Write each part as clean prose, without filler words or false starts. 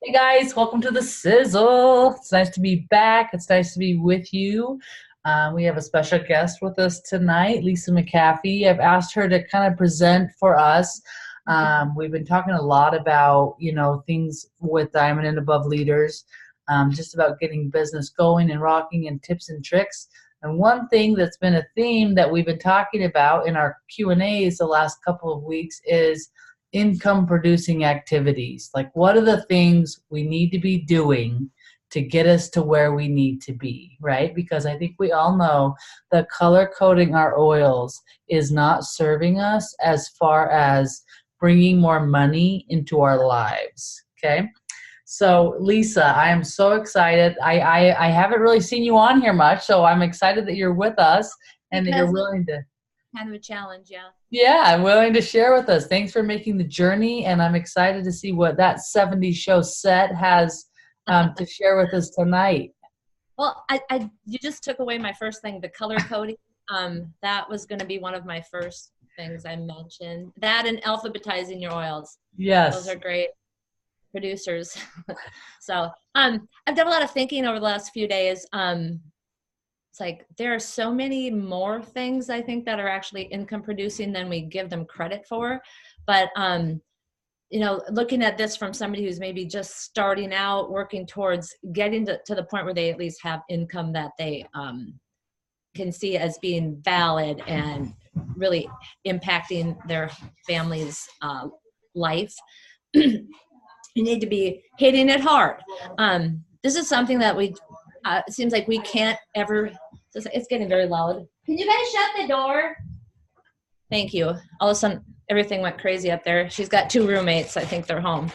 Hey guys, welcome to the Sizzle. It's nice to be back. It's nice to be with you. We have a special guest with us tonight, Lisa McAfee. I've asked her to kind of present for us. We've been talking a lot about, things with Diamond and Above leaders, just about getting business going and rocking and tips and tricks. And one thing that's been a theme that we've been talking about in our Q&As the last couple of weeks is income producing activities. Like, what are the things we need to be doing to get us to where we need to be, right? Because I think we all know that color coding our oils is not serving us as far as bringing more money into our lives. Okay. So Lisa, I am so excited. I haven't really seen you on here much, so I'm excited that you're with us and that you're willing to. Kind of a challenge, yeah. Yeah, I'm willing to share with us. Thanks for making the journey, and I'm excited to see what that 70s show set has to share with us tonight. Well, you just took away my first thing, the color coding. That was going to be one of my first things I mentioned. That and alphabetizing your oils. Yes. Those are great producers. So I've done a lot of thinking over the last few days. It's like there are so many more things I think that are actually income producing than we give them credit for. But, looking at this from somebody who's maybe just starting out, working towards getting to the point where they at least have income that they can see as being valid and really impacting their family's life, you need to be hitting it hard. This is something that it seems like we can't ever. It's getting very loud. Can you guys shut the door? Thank you. All of a sudden, everything went crazy up there. She's got 2 roommates. I think they're home.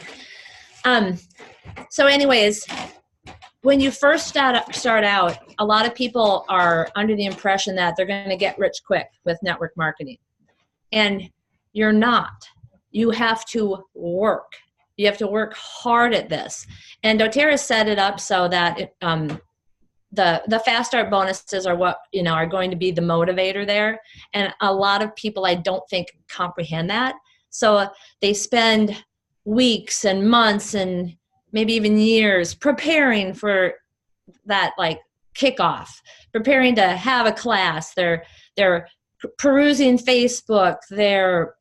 So anyways, when you first start out, a lot of people are under the impression that they're going to get rich quick with network marketing. And you're not. You have to work. You have to work hard at this. And doTERRA set it up so that the fast start bonuses are what are going to be the motivator there, and a lot of people I don't think comprehend that. So they spend weeks and months and maybe even years preparing for that, like, kickoff, preparing to have a class. They're perusing Facebook, they're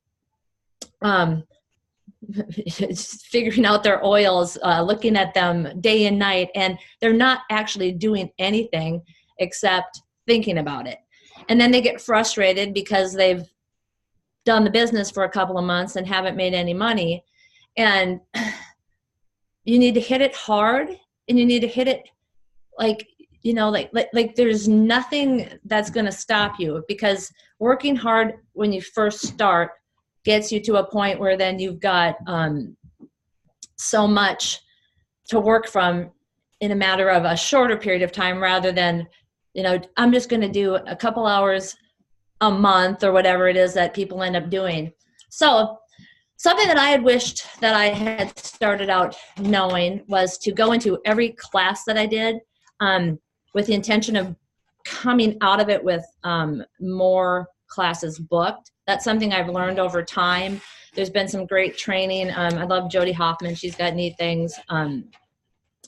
figuring out their oils, looking at them day and night, and they're not actually doing anything except thinking about it. And then they get frustrated because they've done the business for a couple of months and haven't made any money. And you need to hit it hard, and you need to hit it like there's nothing that's going to stop you, because working hard when you first start gets you to a point where then you've got so much to work from in a matter of a shorter period of time, rather than, I'm just going to do a couple hours a month or whatever it is that people end up doing. So something that I had wished that I had started out knowing was to go into every class that I did with the intention of coming out of it with more classes booked. That's something I've learned over time. There's been some great training. I love Jody Hoffman. She's got neat things. And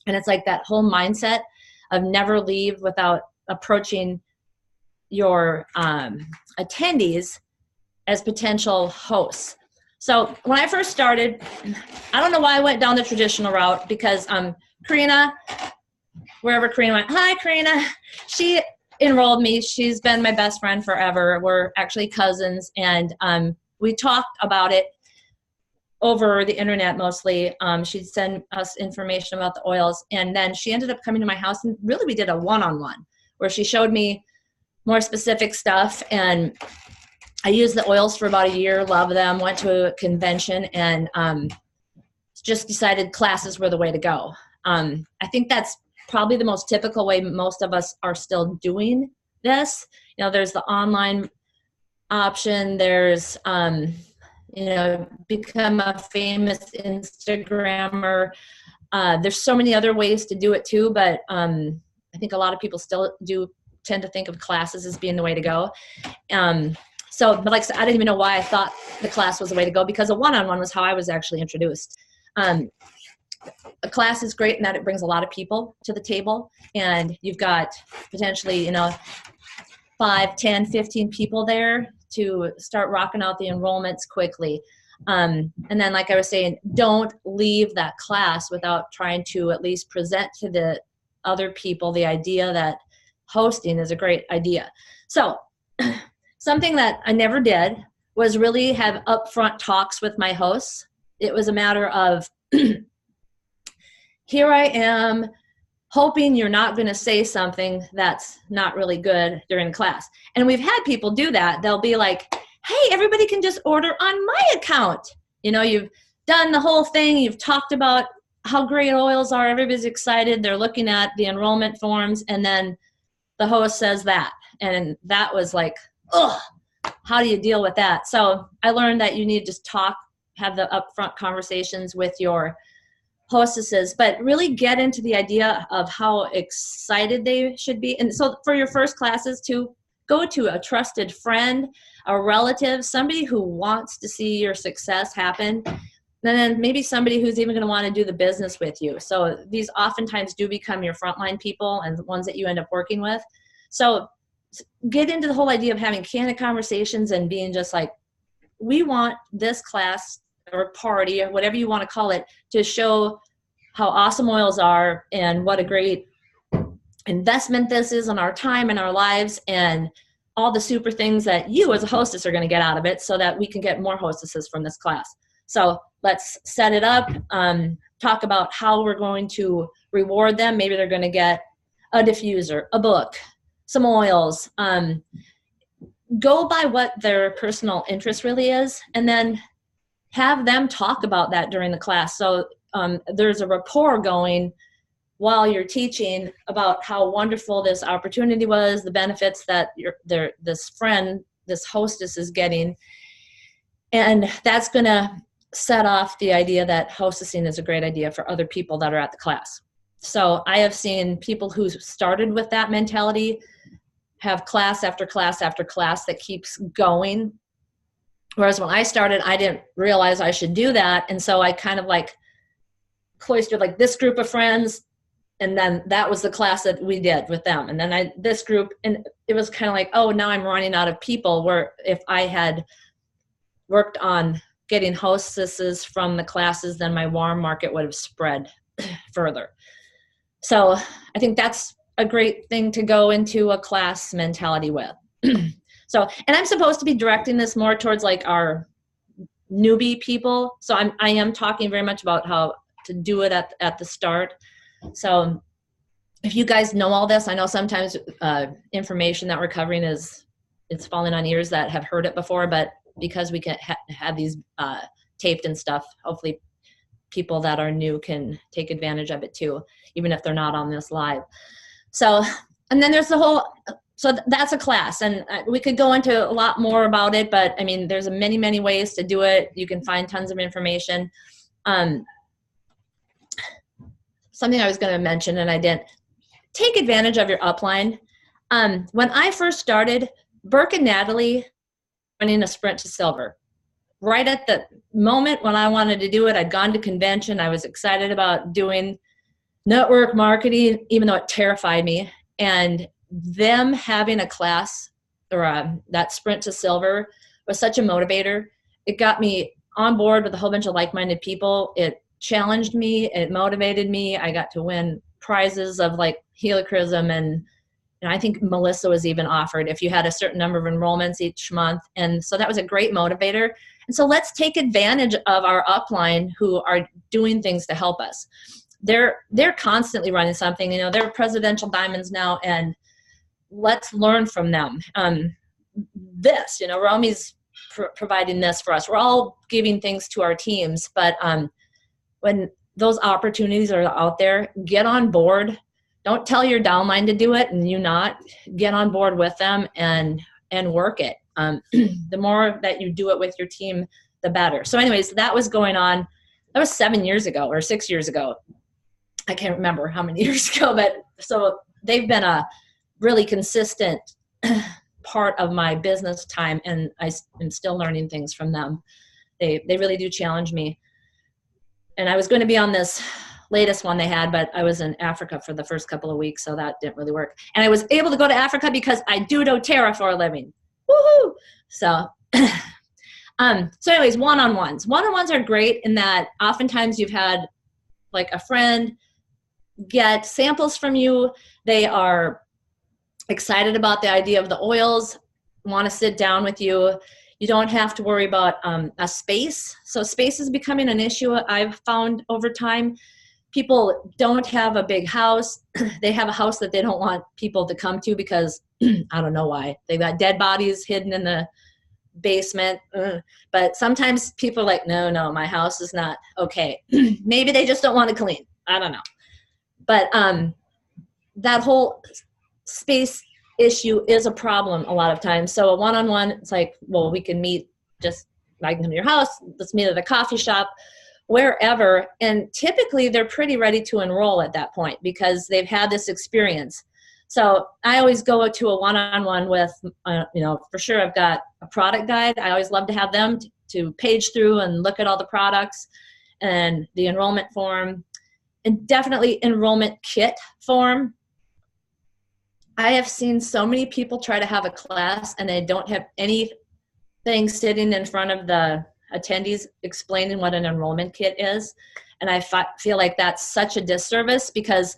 it's like that whole mindset of never leave without approaching your attendees as potential hosts. So when I first started, I don't know why I went down the traditional route, because Karina, wherever Karina went, hi Karina, she enrolled me. She's been my best friend forever. We're actually cousins, and we talked about it over the internet mostly. She'd send us information about the oils, and then she ended up coming to my house, and really we did a one-on-one where she showed me more specific stuff, and I used the oils for about a year, loved them, went to a convention, and just decided classes were the way to go. I think that's probably the most typical way most of us are still doing this. There's the online option. There's, become a famous Instagrammer. There's so many other ways to do it too, but I think a lot of people still do tend to think of classes as being the way to go. But like I said, I didn't even know why I thought the class was the way to go, because a one-on-one was how I was actually introduced. a class is great in that it brings a lot of people to the table, and you've got potentially, 5, 10, 15 people there to start rocking out the enrollments quickly. And then, like I was saying, don't leave that class without trying to at least present to the other people the idea that hosting is a great idea. So something that I never did was really have upfront talks with my hosts. It was a matter of, here I am, hoping you're not going to say something that's not really good during class. And we've had people do that. They'll be like, hey, everybody can just order on my account. You've done the whole thing. You've talked about how great oils are. Everybody's excited. They're looking at the enrollment forms. And then the host says that. And that was like, ugh, how do you deal with that? So I learned that you need to just talk, have the upfront conversations with your hostesses, but really get into the idea of how excited they should be. And so for your first classes, to go to a trusted friend, a relative, somebody who wants to see your success happen, and then maybe somebody who's even going to want to do the business with you. So these oftentimes do become your frontline people and the ones that you end up working with. So get into the whole idea of having candid conversations and being just like, we want this class or party or whatever you want to call it to show how awesome oils are and what a great investment this is in our time and our lives and all the super things that you as a hostess are going to get out of it, so that we can get more hostesses from this class. So let's set it up, talk about how we're going to reward them. Maybe they're going to get a diffuser, a book, some oils, go by what their personal interest really is, and then have them talk about that during the class. So there's a rapport going while you're teaching about how wonderful this opportunity was, the benefits that this friend, this hostess is getting. And that's going to set off the idea that hostessing is a great idea for other people that are at the class. So I have seen people who started with that mentality have class after class after class that keeps going. Whereas when I started, I didn't realize I should do that. And so I kind of like cloistered like this group of friends. And then that was the class that we did with them. And then this group, and it was kind of like, oh, now I'm running out of people, where if I had worked on getting hostesses from the classes, then my warm market would have spread further. So I think that's a great thing to go into a class mentality with. So, and I'm supposed to be directing this more towards like our newbie people. So I am talking very much about how to do it at the start. So if you guys know all this, I know sometimes information that we're covering it's falling on ears that have heard it before, but because we can have these taped and stuff, hopefully people that are new can take advantage of it too, even if they're not on this live. So, and then there's the whole, so that's a class, and we could go into a lot more about it, but I mean, there's many, many ways to do it. You can find tons of information. Something I was going to mention and I didn't, take advantage of your upline. When I first started, Burke and Natalie running a sprint to silver. Right at the moment when I wanted to do it, I'd gone to convention. I was excited about doing network marketing, even though it terrified me. And them having a class or that sprint to silver was such a motivator. It got me on board with a whole bunch of like-minded people. It challenged me. It motivated me. I got to win prizes of like Helichrysum, and I think Melissa was even offered if you had a certain number of enrollments each month. And so that was a great motivator. And so let's take advantage of our upline who are doing things to help us. They're constantly running something. They're presidential diamonds now, and let's learn from them. Romy's providing this for us. We're all giving things to our teams, but when those opportunities are out there, get on board. Don't tell your downline to do it and you not. Get on board with them and work it. The more that you do it with your team, the better. So anyways, that was going on. That was 7 years ago or 6 years ago. I can't remember how many years ago, but so they've been a really consistent part of my business time, and I am still learning things from them. They really do challenge me. And I was going to be on this latest one they had, but I was in Africa for the first couple of weeks, so that didn't really work. And I was able to go to Africa because I do doTERRA for a living. Woohoo! So, so anyways, one-on-ones. One-on-ones are great in that oftentimes you've had like a friend get samples from you. They are excited about the idea of the oils, want to sit down with you. You don't have to worry about a space. So space is becoming an issue I've found over time. People don't have a big house. They have a house that they don't want people to come to because I don't know why. They've got dead bodies hidden in the basement. But sometimes people are like, no, my house is not okay. Maybe they just don't want to clean. I don't know. But that whole space issue is a problem a lot of times. So a one-on-one, it's like, well, we can meet, just I can come to your house, let's meet at a coffee shop, wherever. And typically they're pretty ready to enroll at that point because they've had this experience. So I always go to a one-on-one with, for sure I've got a product guide. I always love to have them to page through and look at all the products and the enrollment form, and definitely enrollment kit form. I have seen so many people try to have a class and they don't have anything sitting in front of the attendees explaining what an enrollment kit is. And I feel like that's such a disservice because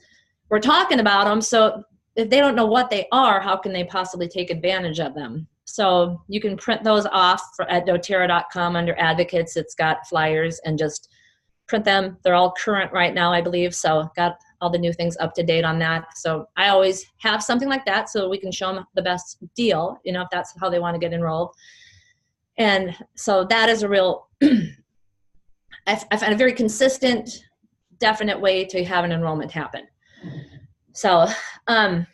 we're talking about them. So if they don't know what they are, how can they possibly take advantage of them? So you can print those off at doTERRA.com under advocates. It's got flyers and just print them. They're all current right now, I believe. So got all the new things up to date on that. So I always have something like that so we can show them the best deal, if that's how they want to get enrolled. And so that is a real, I find a very consistent, definite way to have an enrollment happen. So I'm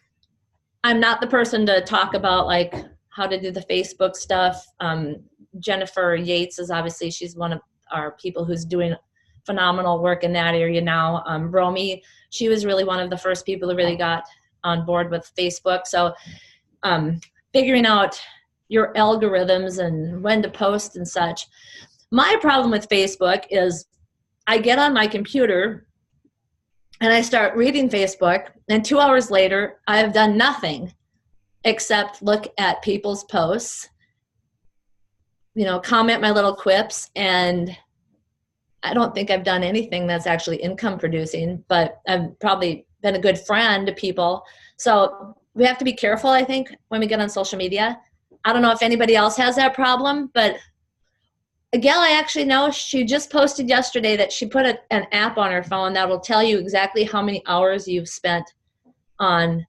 not the person to talk about like how to do the Facebook stuff. Jennifer Yates is obviously, she's one of our people who's doing phenomenal work in that area now. Romy, she was really one of the first people who really got on board with Facebook. So figuring out your algorithms and when to post and such. My problem with Facebook is I get on my computer and I start reading Facebook, and 2 hours later, I have done nothing except look at people's posts, comment my little quips, and I don't think I've done anything that's actually income producing, but I've probably been a good friend to people. So we have to be careful, I think, when we get on social media. I don't know if anybody else has that problem, but a gal I actually know, she just posted yesterday that she put an app on her phone that will tell you exactly how many hours you've spent on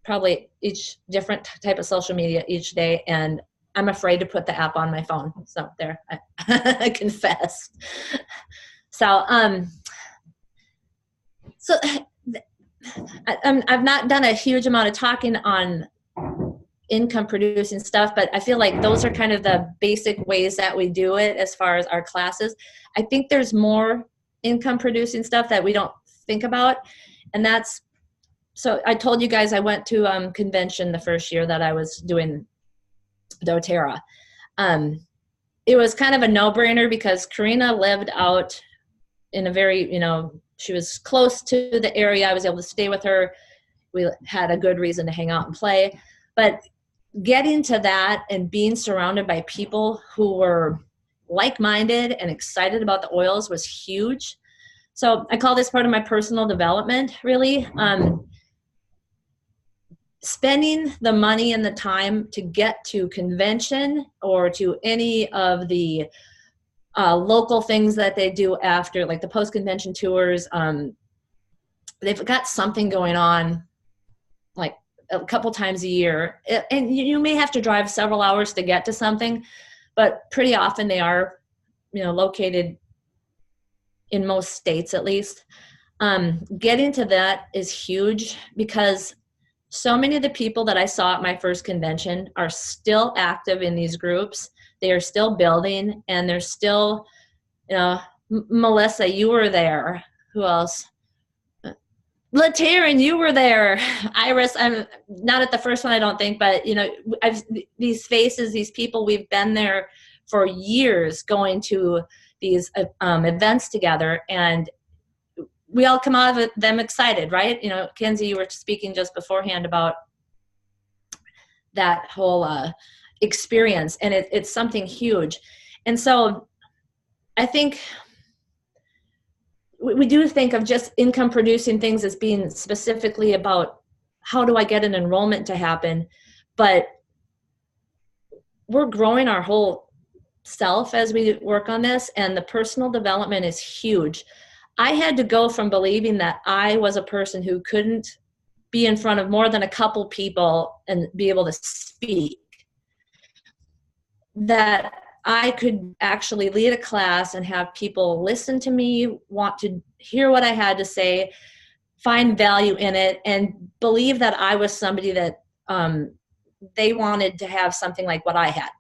probably each different type of social media each day. And I'm afraid to put the app on my phone. So there, I confess. So, I've not done a huge amount of talking on income producing stuff, but I feel like those are kind of the basic ways that we do it as far as our classes. I think there's more income producing stuff that we don't think about. And that's, so I told you guys I went to convention the first year that I was doing doTERRA. It was kind of a no-brainer because Karina lived out in a very, she was close to the area. I was able to stay with her. We had a good reason to hang out and play. But getting to that and being surrounded by people who were like-minded and excited about the oils was huge. So I call this part of my personal development, really. Spending the money and the time to get to convention or to any of the local things that they do after, like the post-convention tours. They've got something going on like a couple times a year. And you may have to drive several hours to get to something, but pretty often they are, located in most states at least. Getting to that is huge because so many of the people that I saw at my first convention are still active in these groups. They are still building, and they're still, Melissa, you were there. Who else? LaTaryn, you were there. Iris, I'm not at the first one, I don't think, but these faces, these people, we've been there for years going to these events together, and we all come out of it, them excited, right? You know, Kenzie, you were speaking just beforehand about that whole experience, and it's something huge. And so I think we do think of just income producing things as being specifically about how do I get an enrollment to happen, but we're growing our whole self as we work on this, and the personal development is huge. I had to go from believing that I was a person who couldn't be in front of more than a couple people and be able to speak, that I could actually lead a class and have people listen to me, want to hear what I had to say, find value in it, and believe that I was somebody that they wanted to have something like what I had.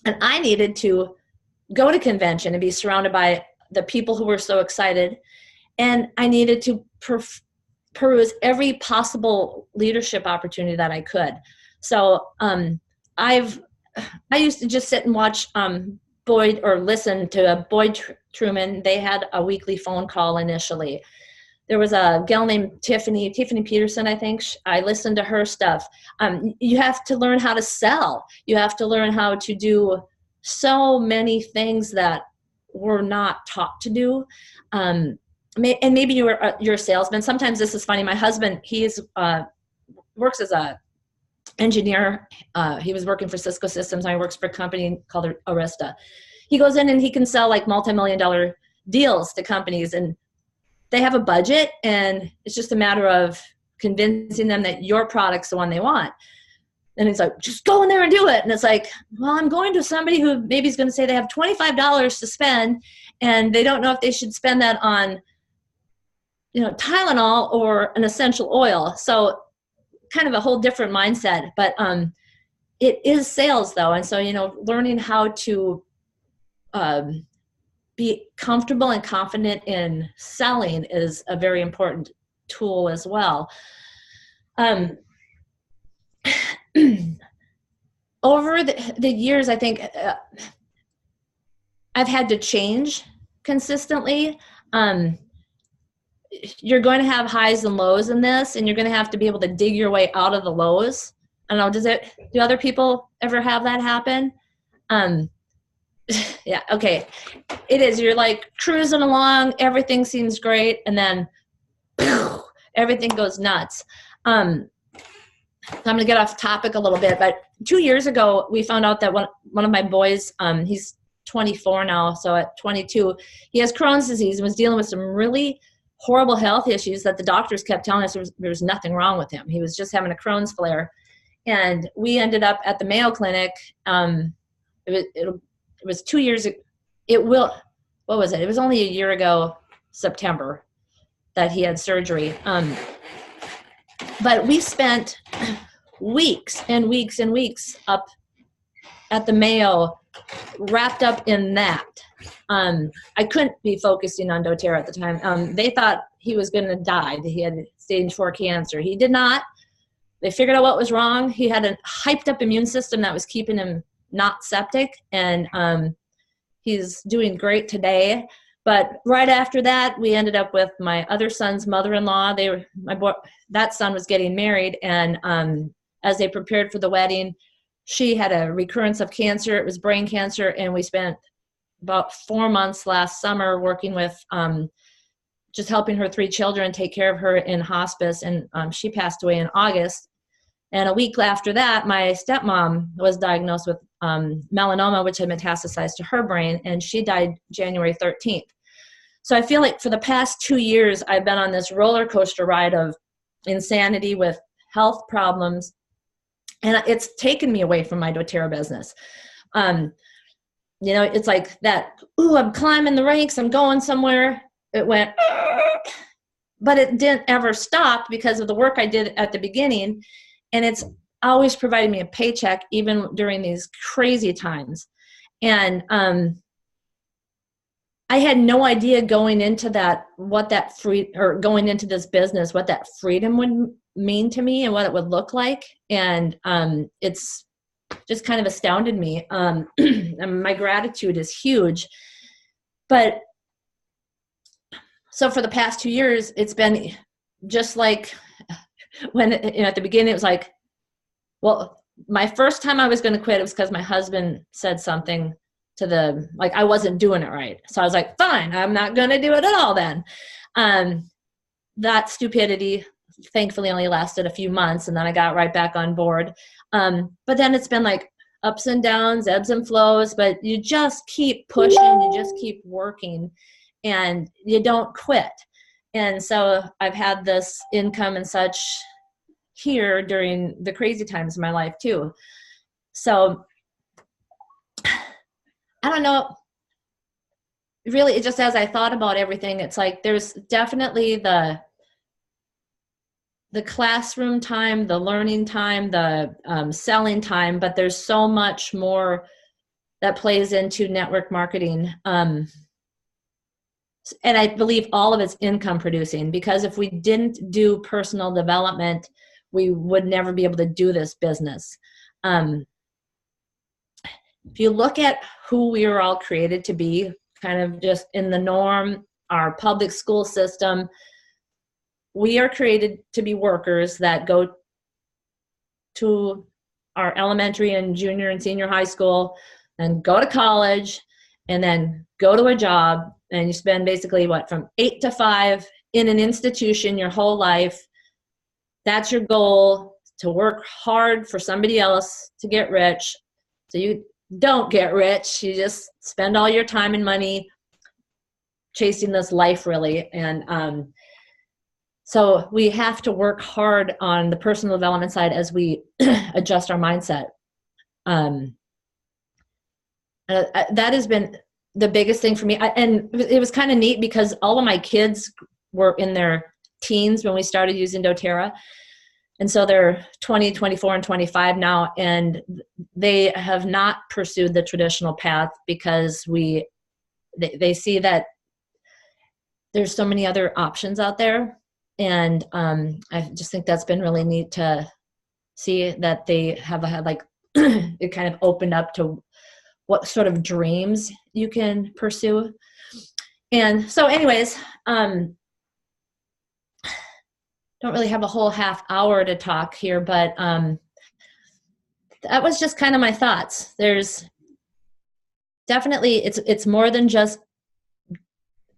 And I needed to go to convention and be surrounded by the people who were so excited. And I needed to peruse every possible leadership opportunity that I could. So I used to just sit and watch Boyd, or listen to Boyd Truman. They had a weekly phone call initially. There was a gal named Tiffany Peterson, I think. I listened to her stuff. You have to learn how to sell. You have to learn how to do so many things that we're not taught to do. And maybe you're a salesman. Sometimes this is funny. My husband, works as a engineer. He was working for Cisco Systems. He works for a company called Arista. He goes in and he can sell like multi-million-dollar deals to companies, and they have a budget, and it's just a matter of convincing them that your product's the one they want. And he's like, just go in there and do it. And it's like, well, I'm going to somebody who maybe is going to say they have $25 to spend, and they don't know if they should spend that on, you know, Tylenol or an essential oil. So kind of a whole different mindset. But it is sales, though. And so, you know, learning how to be comfortable and confident in selling is a very important tool as well. Over the years, I think I've had to change consistently. You're going to have highs and lows in this, and you're going to have to be able to dig your way out of the lows. I don't know, do other people ever have that happen? Yeah, okay. It is. You're like cruising along, everything seems great, and then everything goes nuts. I'm going to get off topic a little bit, but 2 years ago, we found out that one of my boys, he's 24 now, so at 22, he has Crohn's disease and was dealing with some really horrible health issues that the doctors kept telling us there was nothing wrong with him. He was just having a Crohn's flare. And we ended up at the Mayo Clinic. It was 2 years ago. What was it? It was only a year ago, September, that he had surgery. But we spent weeks and weeks and weeks up at the Mayo, wrapped up in that. I couldn't be focusing on doTERRA at the time. They thought he was going to die, that he had stage 4 cancer. He did not. They figured out what was wrong. He had a hyped up immune system that was keeping him not septic, and he's doing great today. But right after that, we ended up with my other son's mother-in-law. That son was getting married, and as they prepared for the wedding, she had a recurrence of cancer. It was brain cancer, and we spent about 4 months last summer working with just helping her 3 children, take care of her in hospice, and she passed away in August. And a week after that, my stepmom was diagnosed with melanoma, which had metastasized to her brain, and she died January 13th. So I feel like for the past 2 years, I've been on this roller coaster ride of insanity with health problems, and it's taken me away from my doTERRA business. You know, it's like that, ooh, I'm climbing the ranks, I'm going somewhere. It went, but it didn't ever stop because of the work I did at the beginning. And it's always provided me a paycheck, even during these crazy times. And I had no idea going into that, going into this business, what that freedom would mean to me and what it would look like. And it's just kind of astounded me. And my gratitude is huge. But So for the past 2 years, it's been just like when, at the beginning, it was like, well, my first time I was going to quit, it was because my husband said something like I wasn't doing it right. So I was like, fine, I'm not going to do it at all then. That stupidity thankfully only lasted a few months, and then I got right back on board. But then it's been like ups and downs, ebbs and flows, but you just keep pushing, you just keep working, and you don't quit. And so I've had this income and such here during the crazy times of my life too. So I don't know, really, it just, as I thought about everything, it's like there's definitely the classroom time, the learning time, the selling time, but there's so much more that plays into network marketing. And I believe all of it's income producing, because if we didn't do personal development, we would never be able to do this business. If you look at who we were all created to be, kind of just in the norm, our public school system, we are created to be workers that go to our elementary and junior and senior high school and go to college and then go to a job, and you spend basically from 8 to 5 in an institution your whole life. That's your goal, to work hard for somebody else to get rich. So you don't get rich, you just spend all your time and money chasing this life, really. And so we have to work hard on the personal development side as we adjust our mindset. That has been the biggest thing for me. And it was kind of neat because all of my kids were in their teens when we started using doTERRA. And so they're 20, 24, and 25 now, and they have not pursued the traditional path because they see that there's so many other options out there. And I just think that's been really neat to see that they have it kind of opened up to what sort of dreams you can pursue. And so anyways, don't really have a whole half hour to talk here, but that was just kind of my thoughts. There's definitely, it's more than just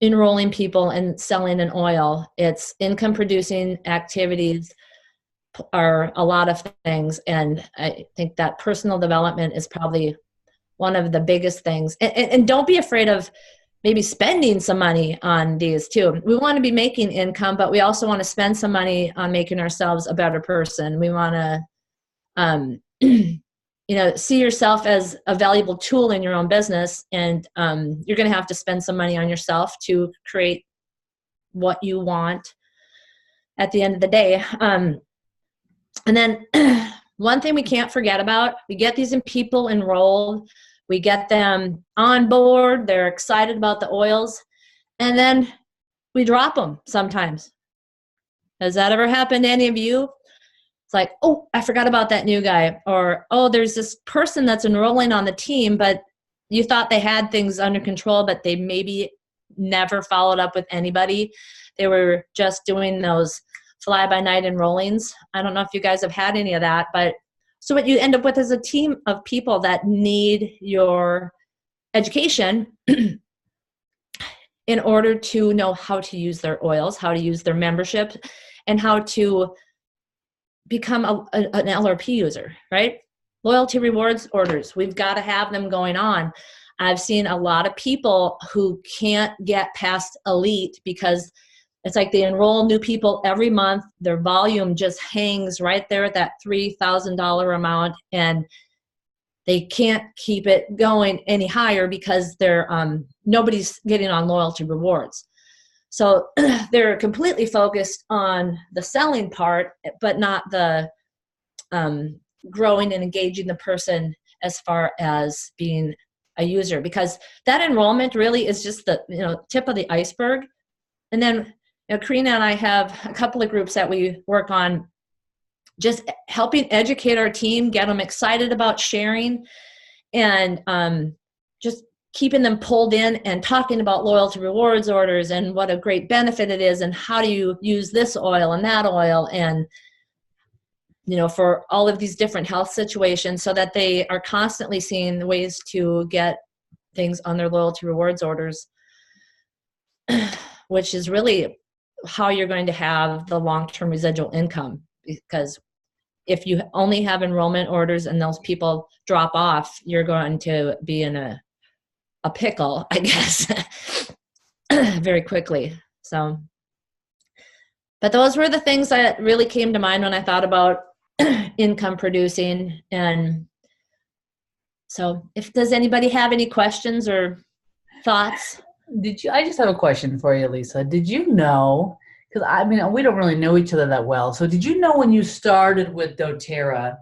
enrolling people and selling an oil. It's income producing activities are a lot of things. And I think that personal development is probably one of the biggest things. And don't be afraid of maybe spending some money on these too. We want to be making income, but we also want to spend some money on making ourselves a better person. We want to, see yourself as a valuable tool in your own business. And you're going to have to spend some money on yourself to create what you want at the end of the day. And then one thing we can't forget about, we get these people enrolled, we get them on board, they're excited about the oils, and then we drop them sometimes. Has that ever happened to any of you? It's like, oh, I forgot about that new guy. Or, oh, there's this person that's enrolling on the team, but you thought they had things under control, but they maybe never followed up with anybody. They were just doing those fly-by-night enrollings. I don't know if you guys have had any of that, but so what you end up with is a team of people that need your education in order to know how to use their oils, how to use their membership, and how to become an LRP user, right? Loyalty rewards orders. We've got to have them going on. I've seen a lot of people who can't get past elite because it's like they enroll new people every month. Their volume just hangs right there at that $3,000 amount, and they can't keep it going any higher because they're nobody's getting on loyalty rewards. So they're completely focused on the selling part, but not the growing and engaging the person as far as being a user, because that enrollment really is just the tip of the iceberg. And then Karina and I have a couple of groups that we work on, just helping educate our team, get them excited about sharing, and just keeping them pulled in and talking about loyalty rewards orders and what a great benefit it is and how do you use this oil and that oil and, you know, for all of these different health situations, so that they are constantly seeing ways to get things on their loyalty rewards orders, which is really how you're going to have the long-term residual income. Because if you only have enrollment orders and those people drop off, you're going to be in a pickle, I guess, very quickly. So, but those were the things that really came to mind when I thought about income producing. And so does anybody have any questions or thoughts? I just have a question for you, Lisa. Did you know, because I mean, we don't really know each other that well. So did you know when you started with doTERRA,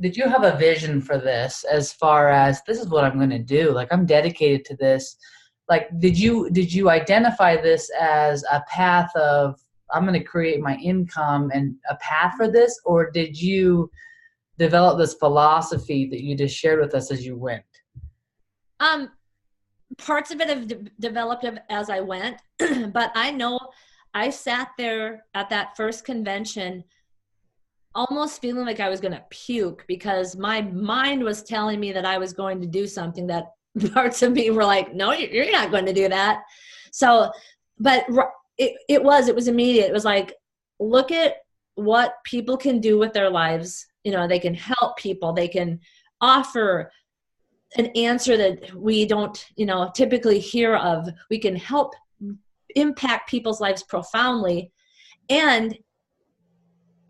did you have a vision for this as far as this is what I'm going to do? Like, I'm dedicated to this. Like, did you identify this as a path of, I'm going to create my income and a path for this? Or did you develop this philosophy that you just shared with us as you went? Parts of it have developed as I went, but I know I sat there at that first convention almost feeling like I was going to puke, because my mind was telling me that I was going to do something that parts of me were like, no, you're not going to do that. So, but it was immediate. It was like, look at what people can do with their lives. You know, they can help people. They can offer an answer that we don't, you know, typically hear of. We can help impact people's lives profoundly and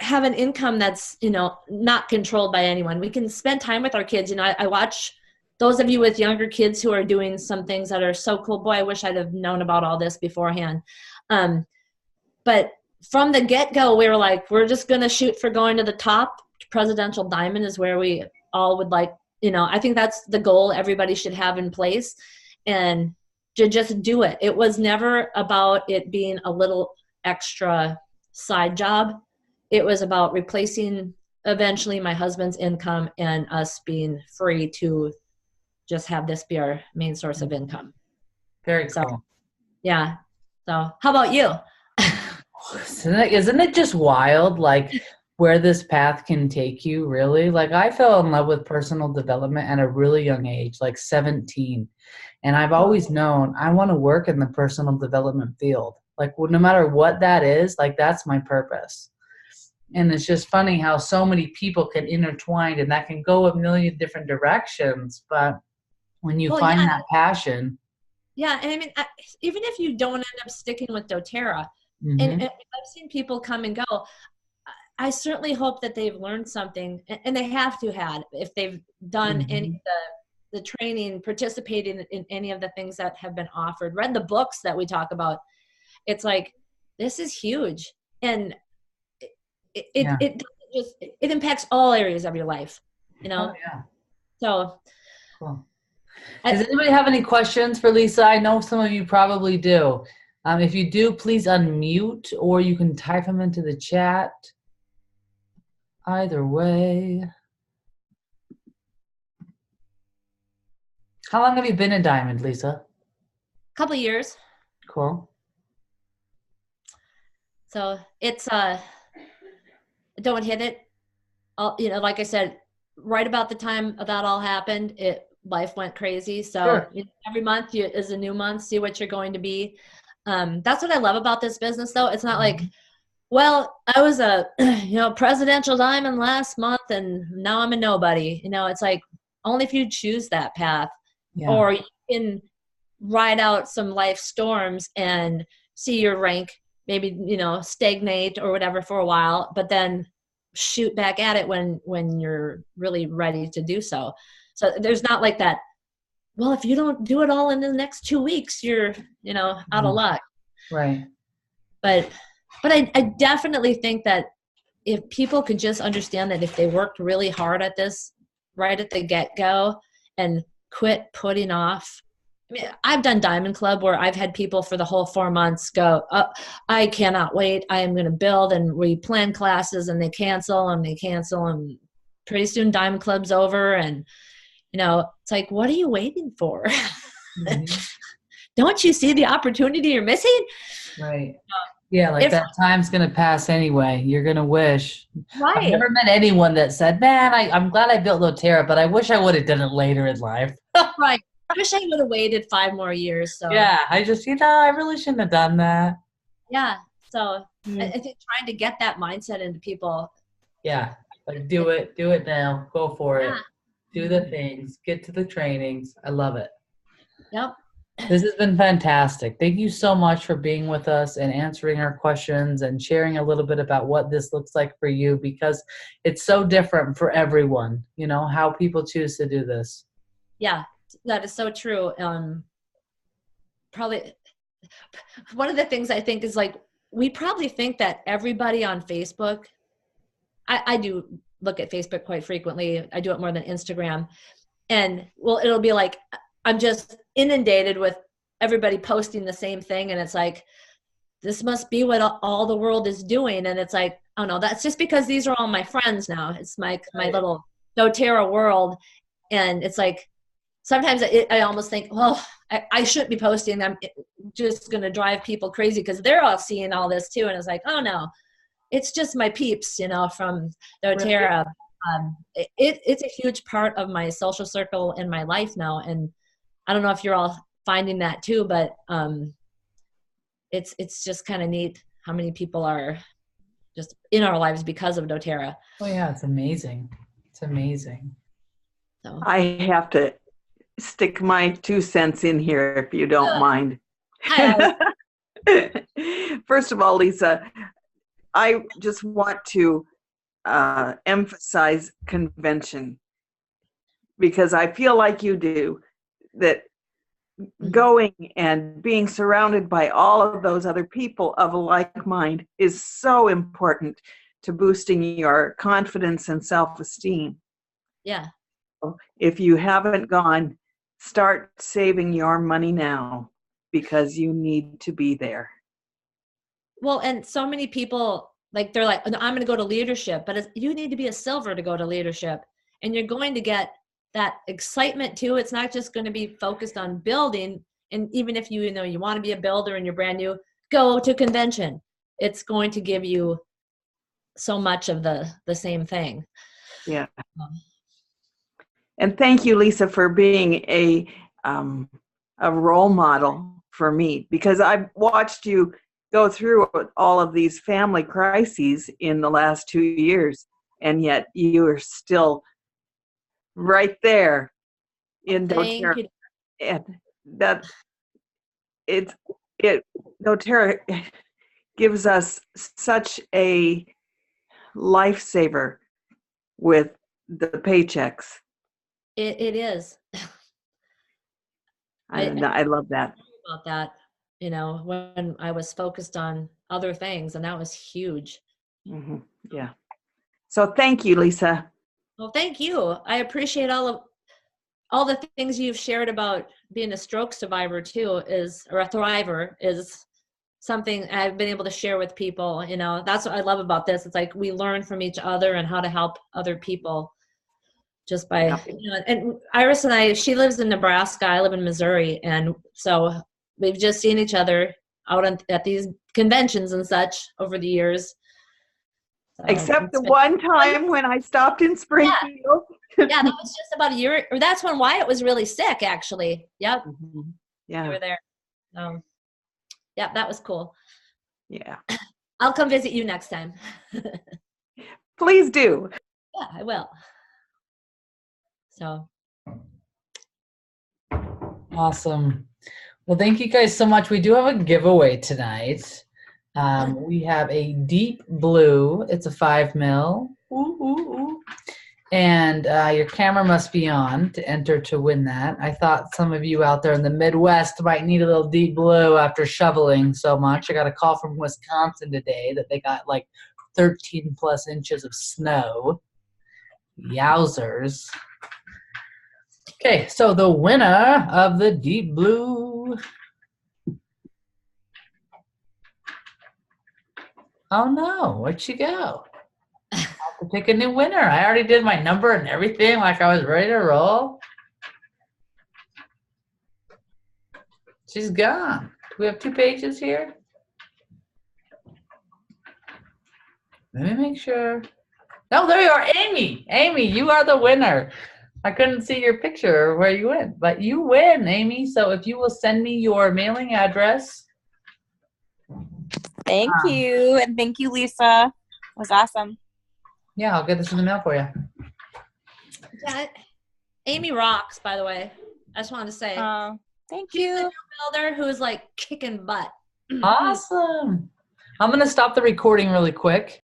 have an income that's, you know, not controlled by anyone. We can spend time with our kids. You know, I watch those of you with younger kids who are doing some things that are so cool. Boy, I wish I'd have known about all this beforehand. But from the get-go, we were like, we're just going to shoot for going to the top. Presidential Diamond is where we all would like, you know, I think that's the goal everybody should have in place, and to just do it. It was never about it being a little extra side job. It was about replacing eventually my husband's income and us being free to just have this be our main source of income. Very cool. Yeah. So how about you? Isn't it just wild, like, where this path can take you, really? Like, I fell in love with personal development at a really young age, like 17. And I've always known I want to work in the personal development field. Like, no matter what that is, like, that's my purpose. And it's just funny how so many people can intertwine, and that can go a million different directions. But when you find that passion. Yeah. And I mean, even if you don't end up sticking with doTERRA, and I've seen people come and go, I certainly hope that they've learned something, and they have to have, if they've done any of the training, participating in any of the things that have been offered, read the books that we talk about. It's like, this is huge. And it impacts all areas of your life, you know? Oh, yeah. So cool. Does anybody have any questions for Lisa? I know some of you probably do. If you do, please unmute, or you can type them into the chat. Either way. How long have you been a Diamond, Lisa? A couple of years. Cool. So it's don't hit it. You know, like I said, right about the time that all happened, life went crazy. So sure. You know, every month is a new month. See what you're going to be. That's what I love about this business, though. It's not like, well, I was a presidential diamond last month and now I'm a nobody. You know, it's like, only if you choose that path, or you can ride out some life storms and see your rank maybe, you know, stagnate or whatever for a while, but then shoot back at it when you're really ready to do so. So there's not like that, well, if you don't do it all in the next 2 weeks, you're, you know, out of luck. Right. But I definitely think that if people could just understand that if they worked really hard at this right at the get-go and quit putting off. I mean, I've done Diamond Club where I've had people for the whole 4 months go, I cannot wait. I am going to build, and we plan classes and they cancel and pretty soon Diamond Club's over. And, you know, it's like, what are you waiting for? Mhm. Don't you see the opportunity you're missing? Right. Yeah, like If that time's gonna pass anyway. You're gonna wish. I've right, never met anyone that said, "Man, I'm glad I built doTERRA, but I wish I would have done it later in life." right. I wish I would have waited 5 more years. So Yeah, I just, I really shouldn't have done that. yeah. So Mm. I think trying to get that mindset into people. Yeah, like do it now. Go for Yeah. it. Do the things. Get to the trainings. I love it. Yep. This has been fantastic. Thank you so much for being with us and answering our questions and sharing a little bit about what this looks like for you, because it's so different for everyone, how people choose to do this. Yeah, that is so true. Probably one of the things I think is like, we probably think that everybody on Facebook, I do look at Facebook quite frequently. I do it more than Instagram. And well, it'll be like, I'm just inundated with everybody posting the same thing. And it's like, this must be what all the world is doing. And it's like, oh no, that's just because these are all my friends now. It's my little doTERRA world. And it's like, sometimes I almost think, well, I shouldn't be posting. I'm just going to drive people crazy because they're all seeing all this too. And it's like, oh no, it's just my peeps, from doTERRA. It's a huge part of my social circle in my life now. And I don't know if you're all finding that too, but it's just kind of neat how many people are just in our lives because of doTERRA. Oh yeah, it's amazing. It's amazing. So I have to stick my 2 cents in here if you don't mind. First of all, Lisa, I just want to emphasize convention, because I feel like you do, that going and being surrounded by all of those other people of a like mind is so important to boosting your confidence and self-esteem. Yeah. If you haven't gone, start saving your money now, because you need to be there. Well, and so many people, like, they're like, I'm going to go to leadership, but you need to be a silver to go to leadership. And you're going to get that excitement too. It's not just going to be focused on building. And even if you want to be a builder and you're brand new, go to convention. It's going to give you so much of the same thing. Yeah. And thank you, Lisa, for being a role model for me, because I've watched you go through all of these family crises in the last 2 years, and yet you are still right there in doTERRA. And that doTERRA gives us such a lifesaver with the paychecks. It is. I love that. About that, when I was focused on other things, and that was huge. Mm-hmm. Yeah. So thank you, Lisa. Well, thank you. I appreciate all the things you've shared about being a stroke survivor too, or a thriver, is something I've been able to share with people. That's what I love about this. It's like we learn from each other and how to help other people just by, and Iris and she lives in Nebraska, I live in Missouri. And so we've just seen each other out at these conventions and such over the years. So except the one time when I stopped in Springfield. Yeah, that was just about a year, or that's when Wyatt was really sick, actually. Yep. Mm-hmm. Yeah. You were there. Yeah, that was cool. Yeah. I'll come visit you next time. Please do. Yeah, I will. So. Awesome. Well, thank you guys so much. We do have a giveaway tonight. We have a deep blue. It's a 5 mil. Ooh, ooh, ooh. And your camera must be on to enter to win that. I thought some of you out there in the Midwest might need a little deep blue after shoveling so much. I got a call from Wisconsin today that they got like 13 plus inches of snow. Yowzers. Okay, so the winner of the deep blue. Oh no, where'd she go? I have to pick a new winner. I already did my number and everything, like I was ready to roll. She's gone. We have 2 pages here. Let me make sure. No, there you are, Amy. Amy, you are the winner. I couldn't see your picture or where you went, but you win, Amy. So if you will send me your mailing address. Thank you. And thank you, Lisa. It was awesome. Yeah, I'll get this in the mail for you. Yeah, Amy rocks, by the way. I just wanted to say. Thank She's the you. new builder who's like kicking butt. Awesome. I'm going to stop the recording really quick.